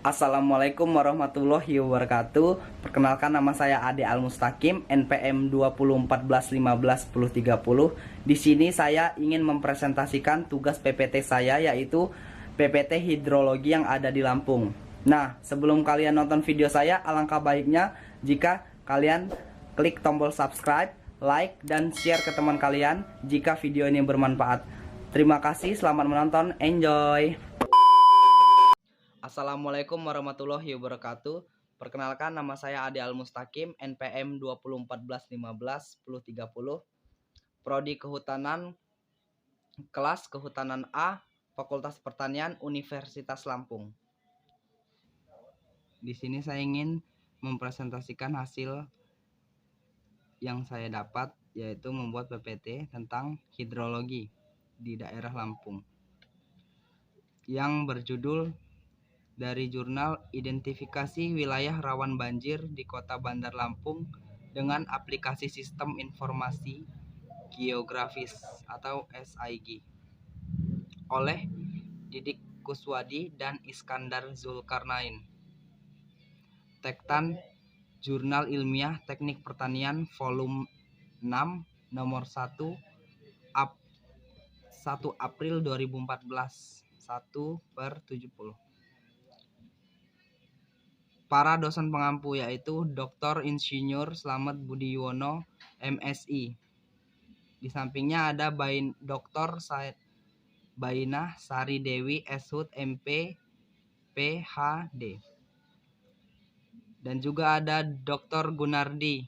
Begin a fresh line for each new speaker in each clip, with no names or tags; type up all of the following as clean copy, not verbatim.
Assalamualaikum warahmatullahi wabarakatuh. Perkenalkan, nama saya Ade Al-Mustaqim, NPM 2014151030. Di sini saya ingin mempresentasikan tugas PPT saya, yaitu PPT Hidrologi yang ada di Lampung. Nah, sebelum kalian nonton video saya, alangkah baiknya jika kalian klik tombol subscribe, like, dan share ke teman kalian jika video ini bermanfaat. Terima kasih, selamat menonton, enjoy! Assalamualaikum warahmatullahi wabarakatuh. Perkenalkan, nama saya Ade Al-Mustaqim, NPM 2014151030. Prodi Kehutanan, kelas Kehutanan A, Fakultas Pertanian, Universitas Lampung. Di sini saya ingin mempresentasikan hasil yang saya dapat, yaitu membuat PPT tentang hidrologi di daerah Lampung yang berjudul dari jurnal Identifikasi Wilayah Rawan Banjir di Kota Bandar Lampung dengan aplikasi Sistem Informasi Geografis atau SIG oleh Didik Kuswadi dan Iskandar Zulkarnain. Tektan Jurnal Ilmiah Teknik Pertanian Volume 6 nomor 1 April 2014 1/70. Para dosen pengampu yaitu Dr. Insinyur Slamet Budiwono, MSI. Di sampingnya ada Dr. Bainah Sari Dewi, Shud, MP, PhD. Dan juga ada Dr. Gunardi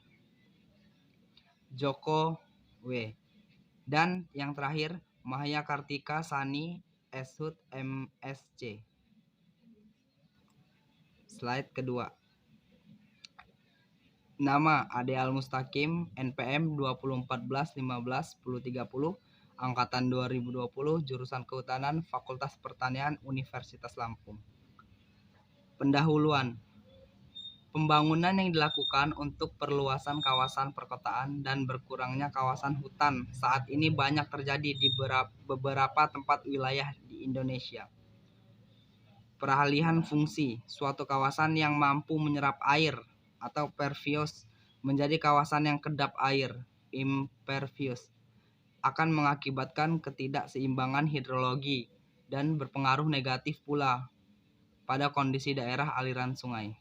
Joko W. Dan yang terakhir Mahaya Kartika Sani, Shud, MSc. Slide kedua. Nama Ade Al-Mustaqim, NPM 2014151030, angkatan 2020, jurusan Kehutanan, Fakultas Pertanian, Universitas Lampung. Pendahuluan. Pembangunan yang dilakukan untuk perluasan kawasan perkotaan dan berkurangnya kawasan hutan saat ini banyak terjadi di beberapa tempat wilayah di Indonesia. Peralihan fungsi suatu kawasan yang mampu menyerap air atau pervious menjadi kawasan yang kedap air, impervious, akan mengakibatkan ketidakseimbangan hidrologi dan berpengaruh negatif pula pada kondisi daerah aliran sungai.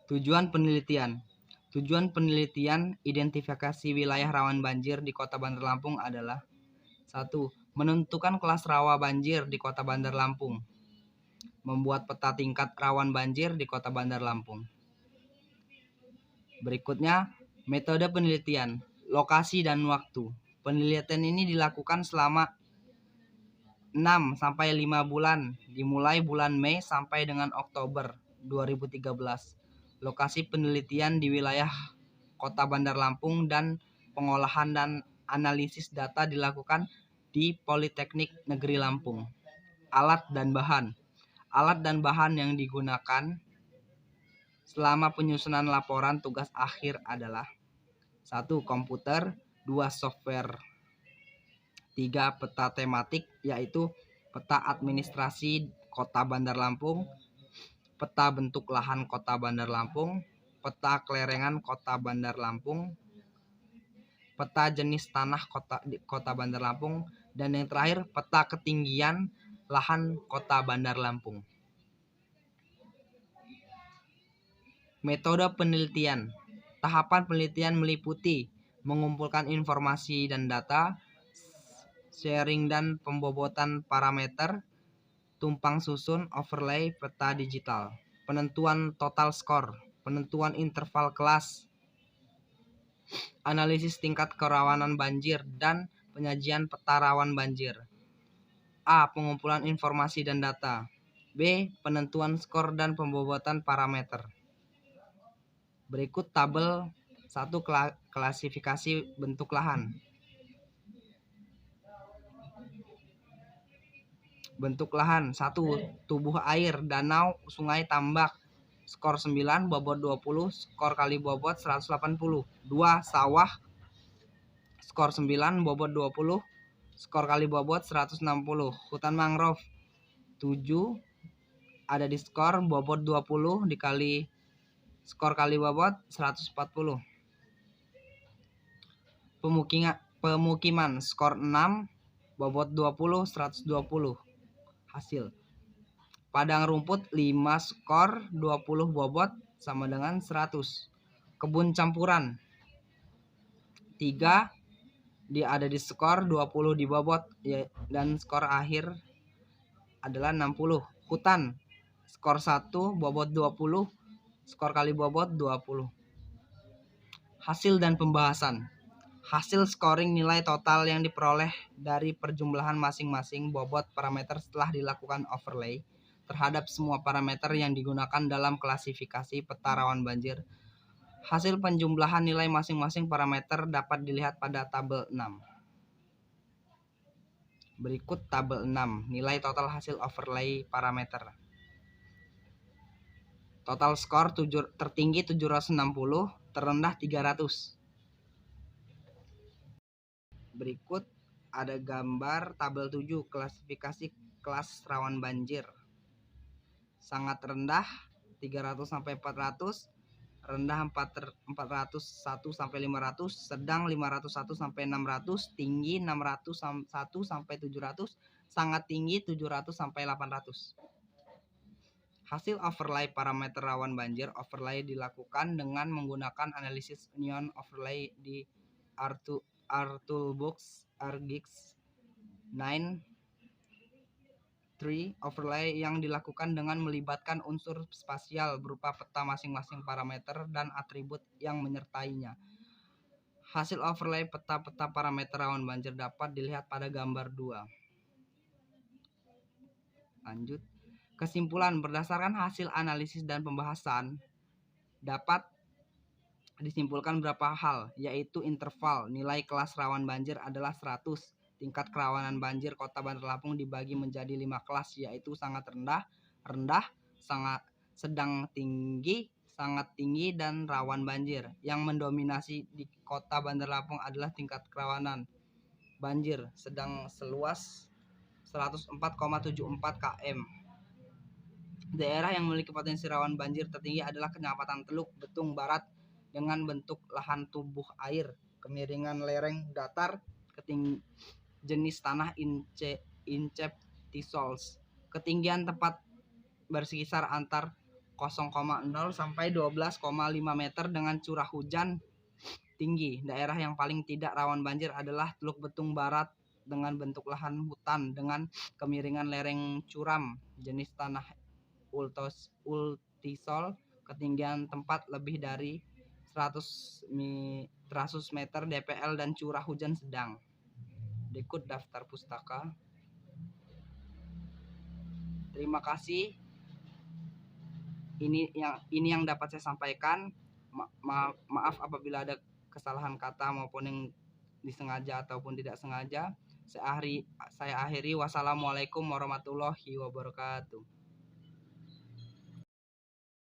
Tujuan penelitian. Tujuan penelitian identifikasi wilayah rawan banjir di Kota Bandar Lampung adalah 1. Menentukan kelas rawa banjir di Kota Bandar Lampung. Membuat peta tingkat rawan banjir di Kota Bandar Lampung. Berikutnya, metode penelitian, lokasi dan waktu. Penelitian ini dilakukan selama 6-5 bulan, dimulai bulan Mei sampai dengan Oktober 2013. Lokasi penelitian di wilayah Kota Bandar Lampung dan pengolahan dan analisis data dilakukan di Politeknik Negeri Lampung. Alat dan bahan. Alat dan bahan yang digunakan selama penyusunan laporan tugas akhir adalah 1. Komputer, 2. Software, 3. Peta tematik, yaitu peta administrasi Kota Bandar Lampung, peta bentuk lahan Kota Bandar Lampung, peta kelerengan Kota Bandar Lampung, peta jenis tanah Kota Bandar Lampung, dan yang terakhir peta ketinggian lahan Kota Bandar Lampung. Metode penelitian. Tahapan penelitian meliputi mengumpulkan informasi dan data, sharing dan pembobotan parameter, tumpang susun, overlay peta digital, penentuan total skor, penentuan interval kelas, analisis tingkat kerawanan banjir, dan penyajian peta rawan banjir. A. Pengumpulan informasi dan data. B. Penentuan skor dan pembobotan parameter. Berikut tabel 1 klasifikasi bentuk lahan. Bentuk lahan 1. Tubuh air, danau, sungai, tambak. Skor 9, bobot 20, skor kali bobot 180. 2. Sawah, skor 9, bobot 20, skor kali bobot 160. Hutan mangrove 7, ada di skor bobot 20 dikali skor kali bobot 140. Pemukiman skor 6 bobot 20 120 hasil. Padang rumput 5 skor 20 bobot sama dengan 100. Kebun campuran 3 dia ada di skor 20 di bobot ya, dan skor akhir adalah 60. Hutan skor 1 bobot 20 skor kali bobot 20. Hasil dan pembahasan. Hasil scoring nilai total yang diperoleh dari perjumlahan masing-masing bobot parameter setelah dilakukan overlay terhadap semua parameter yang digunakan dalam klasifikasi peta rawan banjir. Hasil penjumlahan nilai masing-masing parameter dapat dilihat pada tabel 6. Berikut tabel 6, nilai total hasil overlay parameter. Total skor tertinggi 760, terendah 300. Berikut ada gambar tabel 7 klasifikasi kelas rawan banjir. Sangat rendah 300 sampai 400, rendah 401 sampai 500, sedang 501 sampai 600, tinggi 601 sampai 700, sangat tinggi 700 sampai 800. Hasil overlay parameter rawan banjir. Overlay dilakukan dengan menggunakan analisis onion overlay di RToolbox ArcGIS 9. Overlay yang dilakukan dengan melibatkan unsur spasial berupa peta masing-masing parameter dan atribut yang menyertainya. Hasil overlay peta-peta parameter rawan banjir dapat dilihat pada gambar 2. Lanjut. Kesimpulan, berdasarkan hasil analisis dan pembahasan dapat disimpulkan beberapa hal, yaitu interval nilai kelas rawan banjir adalah 100. Tingkat kerawanan banjir Kota Bandar Lampung dibagi menjadi 5 kelas, yaitu sangat rendah, rendah, sangat sedang tinggi, sangat tinggi, dan rawan banjir. Yang mendominasi di Kota Bandar Lampung adalah tingkat kerawanan banjir sedang seluas 104,74 km. Daerah yang memiliki potensi rawan banjir tertinggi adalah Kecamatan Teluk Betung Barat dengan bentuk lahan tubuh air, kemiringan lereng datar, jenis tanah inceptisols. Ketinggian tempat berkisar antar 0,0 sampai 12,5 meter dengan curah hujan tinggi. Daerah yang paling tidak rawan banjir adalah Teluk Betung Barat dengan bentuk lahan hutan dengan kemiringan lereng curam, jenis tanah ultisol, ketinggian tempat lebih dari 100 meter DPL dan curah hujan sedang. Berikut daftar pustaka. Terima kasih. Ini yang dapat saya sampaikan. Maaf apabila ada kesalahan kata maupun yang disengaja ataupun tidak sengaja. Saya akhiri. Wassalamualaikum warahmatullahi wabarakatuh.